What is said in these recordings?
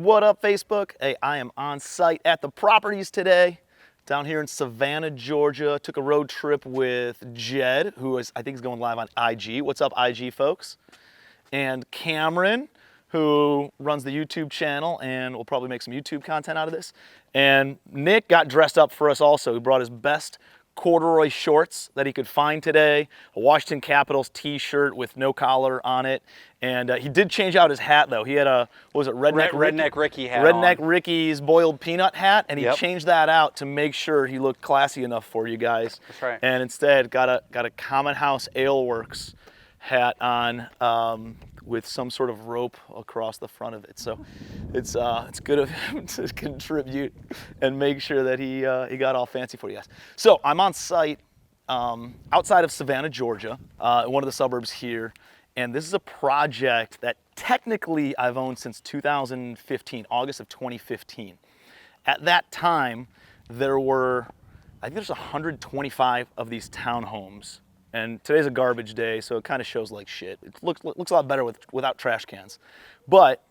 What up, Facebook? Hey, I am on site at the properties today, down here in Savannah, Georgia. Took a road trip with Jed, who is, I think is going live on IG. What's up, IG folks? And Cameron, who runs the YouTube channel and will probably make some YouTube content out of this. And Nick got dressed up for us also. He brought his best corduroy shorts that he could find today, a Washington Capitals t-shirt with no collar on it, and he did change out his hat though. He had a, what was it, Redneck Ricky hat Redneck on. Ricky's boiled peanut hat, and he changed that out to make sure he looked classy enough for you guys. That's right. And instead got a Common House Ale Works hat on with some sort of rope across the front of it. So it's good of him to contribute and make sure that he got all fancy for you guys. So I'm on site outside of Savannah, Georgia, one of the suburbs here. And this is a project that technically I've owned since 2015, August of 2015. At that time, there were, I think there's 125 of these townhomes. And today's a garbage day, so it kind of shows like shit. It looks a lot better without trash cans. But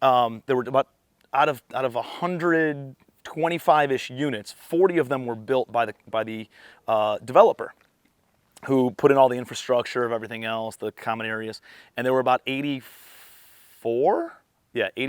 there were about, out of 125-ish units, 40 of them were built by the developer, who put in all the infrastructure of everything else, the common areas. And there were about 84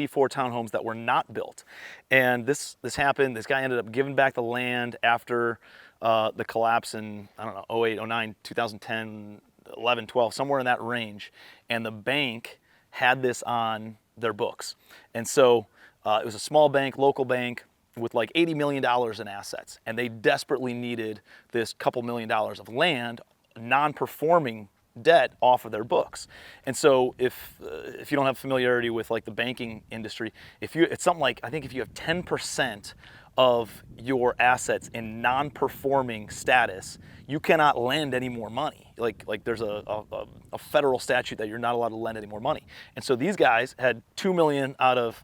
townhomes that were not built. And this happened, this guy ended up giving back the land after the collapse in, I don't know, 08, 09, 2010, 11, 12, somewhere in that range. And the bank had this on their books. And so it was a small bank, local bank, with like $80 million in assets. And they desperately needed this couple $1 million of land, non-performing debt off of their books. And so if you don't have familiarity with like the banking industry, it's something like, I think if you have 10% of your assets in non-performing status, you cannot lend any more money. Like there's a federal statute that you're not allowed to lend any more money. And so these guys had $2 million out of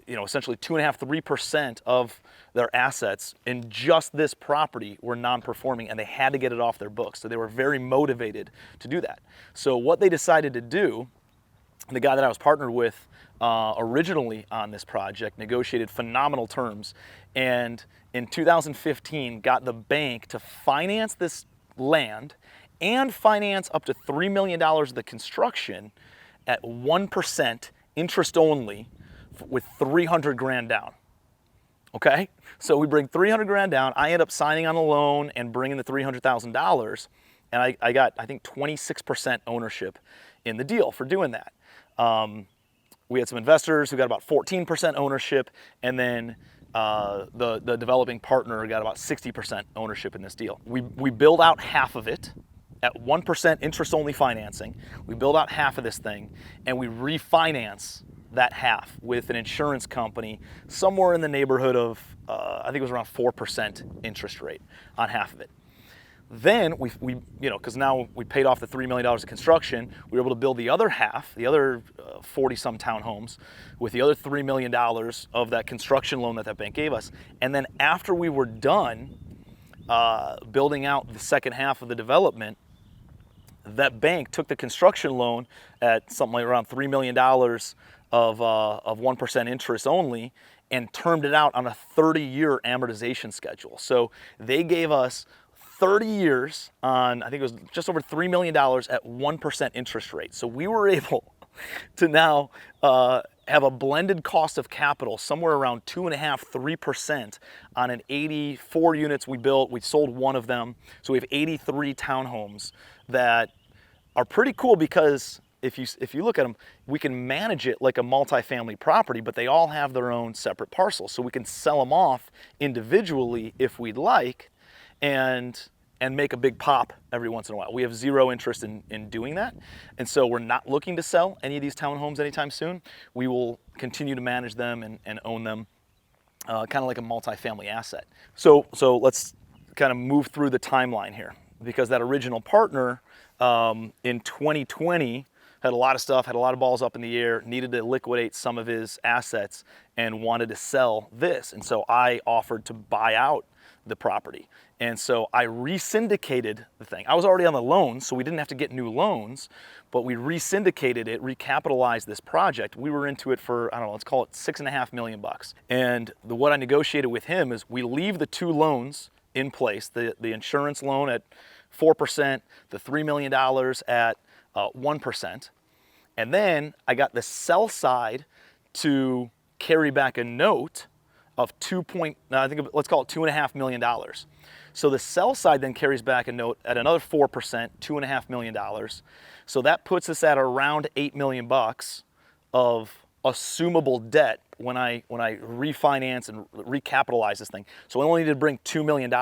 essentially 2.5–3% of their assets in just this property were non-performing, and they had to get it off their books. So they were very motivated to do that. So what they decided to do, the guy that I was partnered with originally on this project negotiated phenomenal terms, and in 2015 got the bank to finance this land and finance up to $3 million of the construction at 1% interest only, with 300 grand down. Okay, so we bring 300 grand down. I end up signing on a loan and bringing the $300,000, and I got, I think, 26% ownership in the deal for doing that. We had some investors who got about 14% ownership, and then the developing partner got about 60% ownership in this deal. We build out half of it at 1% interest-only financing. We build out half of this thing, and we refinance that half with an insurance company somewhere in the neighborhood of, I think it was around 4% interest rate on half of it. Then we because now we paid off the $3 million of construction, we were able to build the other half, the other 40-some townhomes, with the other $3 million of that construction loan that bank gave us. And then after we were done building out the second half of the development, that bank took the construction loan at something like around $3 million of 1% interest only, and termed it out on a 30-year amortization schedule. So they gave us 30 years on, I think it was just over $3 million at 1% interest rate. So we were able to now have a blended cost of capital somewhere around 2.5–3% on an 84 units we built. We sold one of them. So we have 83 townhomes that are pretty cool, because if you look at them, we can manage it like a multifamily property, but they all have their own separate parcels. So we can sell them off individually if we'd like, and make a big pop every once in a while. We have zero interest in doing that. And so we're not looking to sell any of these townhomes anytime soon. We will continue to manage them and own them kind of like a multifamily asset. So let's kind of move through the timeline here, because that original partner in 2020 had a lot of stuff, had a lot of balls up in the air, needed to liquidate some of his assets and wanted to sell this. And so I offered to buy out the property. And so I re-syndicated the thing. I was already on the loan, so we didn't have to get new loans, but we re-syndicated it, recapitalized this project. We were into it for, I don't know, let's call it $6.5 million bucks. And what I negotiated with him is we leave the 2 loans in place, the insurance loan at 4%, the $3 million at 1%. And then I got the sell side to carry back a note of let's call it $2.5 million. So the sell side then carries back a note at another 4%, $2.5 million. So that puts us at around $8 million bucks of assumable debt when I refinance and recapitalize this thing. So I only needed to bring $2 million.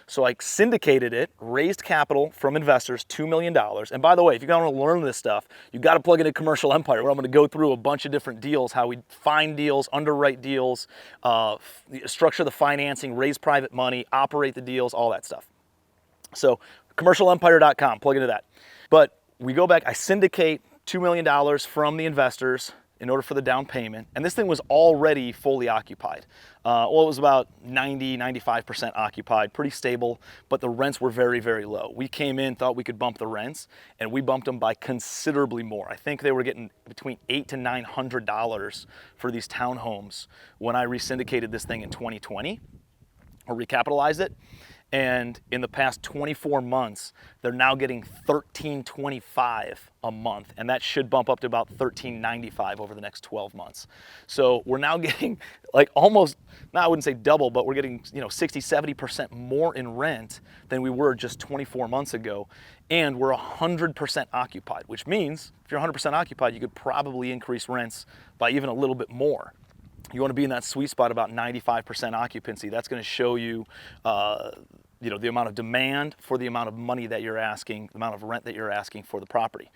So I syndicated it, raised capital from investors, $2 million. And by the way, if you want to learn this stuff, you got to plug into Commercial Empire, where I'm going to go through a bunch of different deals, how we find deals, underwrite deals, structure the financing, raise private money, operate the deals, all that stuff. So commercialempire.com, plug into that. But we go back, I syndicate $2 million from the investors in order for the down payment. And this thing was already fully occupied. Well, it was about 95% occupied, pretty stable, but the rents were very, very low. We came in, thought we could bump the rents, and we bumped them by considerably more. I think they were getting between $800 to $900 for these townhomes when I resyndicated this thing in 2020, or recapitalized it. And in the past 24 months, they're now getting $1,325 a month, and that should bump up to about $1,395 over the next 12 months. So we're now getting like almost, I wouldn't say double, but we're getting 60, 70% more in rent than we were just 24 months ago, and we're 100% occupied, which means if you're 100% occupied, you could probably increase rents by even a little bit more. You want to be in that sweet spot about 95% occupancy. That's going to show you, the amount of demand for the amount of money that you're asking, the amount of rent that you're asking for the property.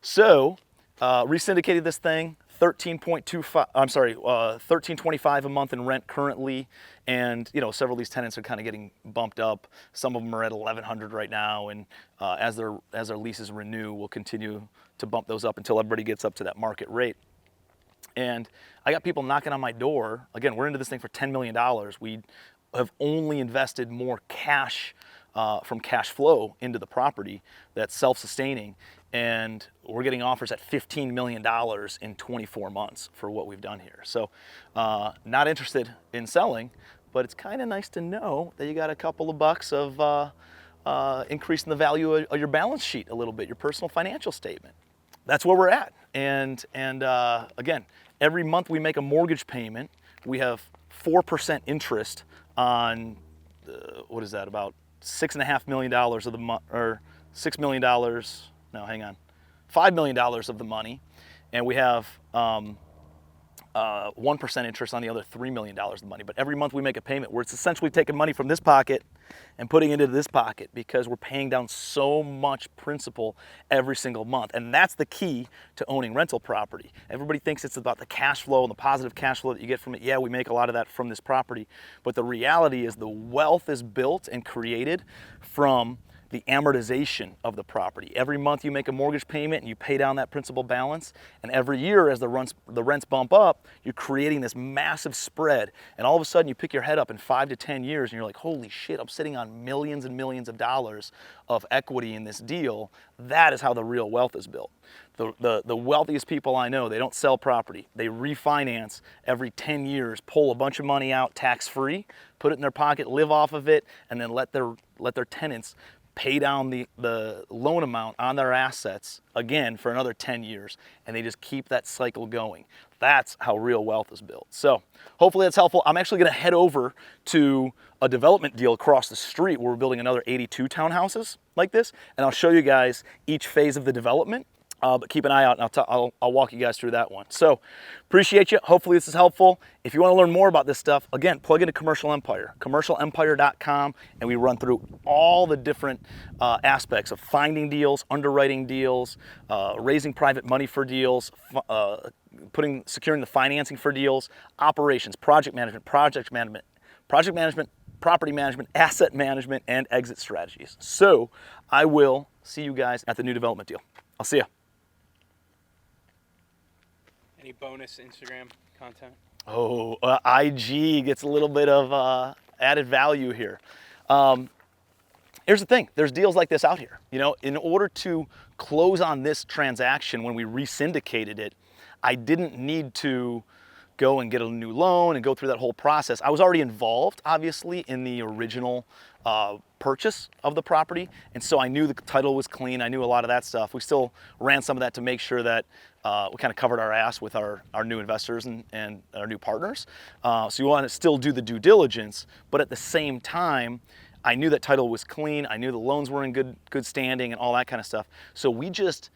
So, resyndicated this thing, $1,325 a month in rent currently, and several of these tenants are kind of getting bumped up. Some of them are at $1,100 right now, and as their leases renew, we'll continue to bump those up until everybody gets up to that market rate. And I got people knocking on my door. Again, we're into this thing for $10 million. We have only invested more cash from cash flow into the property that's self-sustaining. And we're getting offers at $15 million in 24 months for what we've done here. So not interested in selling, but it's kind of nice to know that you got a couple of bucks of increasing the value of your balance sheet a little bit, your personal financial statement. That's where we're at. And again, every month we make a mortgage payment. We have 4% interest on, what is that, about $6.5 million of the month, or $6 million, no, hang on, $5 million of the money. And we have 1% interest on the other $3 million of the money. But every month we make a payment where it's essentially taking money from this pocket and putting it into this pocket, because we're paying down so much principal every single month. And that's the key to owning rental property. Everybody thinks it's about the cash flow and the positive cash flow that you get from it. Yeah, we make a lot of that from this property, but the reality is the wealth is built and created from the amortization of the property. Every month you make a mortgage payment and you pay down that principal balance, and every year as the rents bump up, you're creating this massive spread, and all of a sudden you pick your head up in 5 to 10 years and you're like, holy shit, I'm sitting on millions and millions of dollars of equity in this deal. That is how the real wealth is built. The wealthiest people I know, they don't sell property. They refinance every 10 years, pull a bunch of money out tax-free, put it in their pocket, live off of it, and then let their tenants pay down the loan amount on their assets again for another 10 years, and they just keep that cycle going. That's how real wealth is built. So hopefully that's helpful. I'm actually going to head over to a development deal across the street where we're building another 82 townhouses like this, and I'll show you guys each phase of the development. But keep an eye out, and I'll walk you guys through that one. So appreciate you. Hopefully this is helpful. If you want to learn more about this stuff, again, plug into Commercial Empire, commercialempire.com, and we run through all the different aspects of finding deals, underwriting deals, raising private money for deals, securing the financing for deals, operations, project management, property management, asset management, and exit strategies. So I will see you guys at the new development deal. I'll see you. Any bonus Instagram content? Oh, IG gets a little bit of added value here. Here's the thing, there's deals like this out here. You know, in order to close on this transaction when we resyndicated it, I didn't need to go and get a new loan and go through that whole process. I was already involved, obviously, in the original purchase of the property, and so I knew the title was clean. I knew a lot of that stuff. We still ran some of that to make sure that we kind of covered our ass with our new investors and our new partners. So you want to still do the due diligence, but at the same time, I knew that title was clean. I knew the loans were in good standing and all that kind of stuff. So we just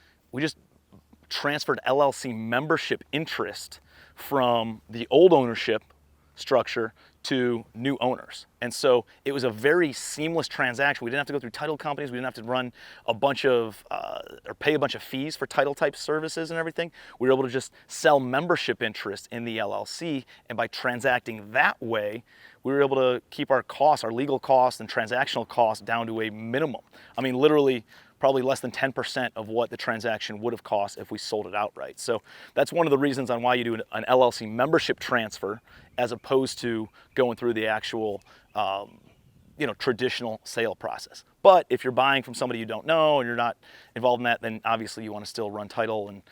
transferred LLC membership interest from the old ownership structure to new owners. And so it was a very seamless transaction. We didn't have to go through title companies. We didn't have to run a bunch of, or pay a bunch of fees for title type services and everything. We were able to just sell membership interest in the LLC. And by transacting that way, we were able to keep our costs, our legal costs and transactional costs down to a minimum. I mean, literally, probably less than 10% of what the transaction would have cost if we sold it outright. So that's one of the reasons on why you do an LLC membership transfer as opposed to going through the actual traditional sale process. But if you're buying from somebody you don't know and you're not involved in that, then obviously you want to still run title and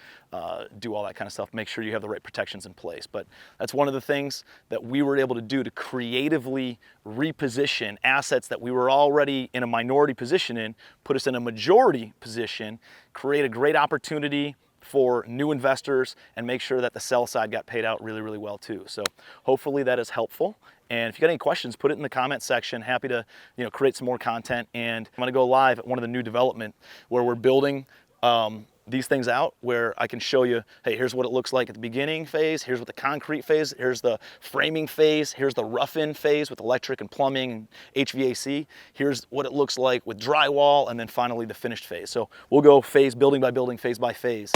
do all that kind of stuff. Make sure you have the right protections in place. But that's one of the things that we were able to do to creatively reposition assets that we were already in a minority position in, put us in a majority position, create a great opportunity for new investors, and make sure that the sell side got paid out really, really well too. So hopefully that is helpful. And if you got any questions, put it in the comment section. Happy to create some more content. And I'm gonna go live at one of the new development where we're building these things out, where I can show you, hey, here's what it looks like at the beginning phase, here's what the concrete phase, here's the framing phase, here's the rough-in phase with electric and plumbing and HVAC, here's what it looks like with drywall, and then finally the finished phase. So we'll go phase, building by building, phase by phase.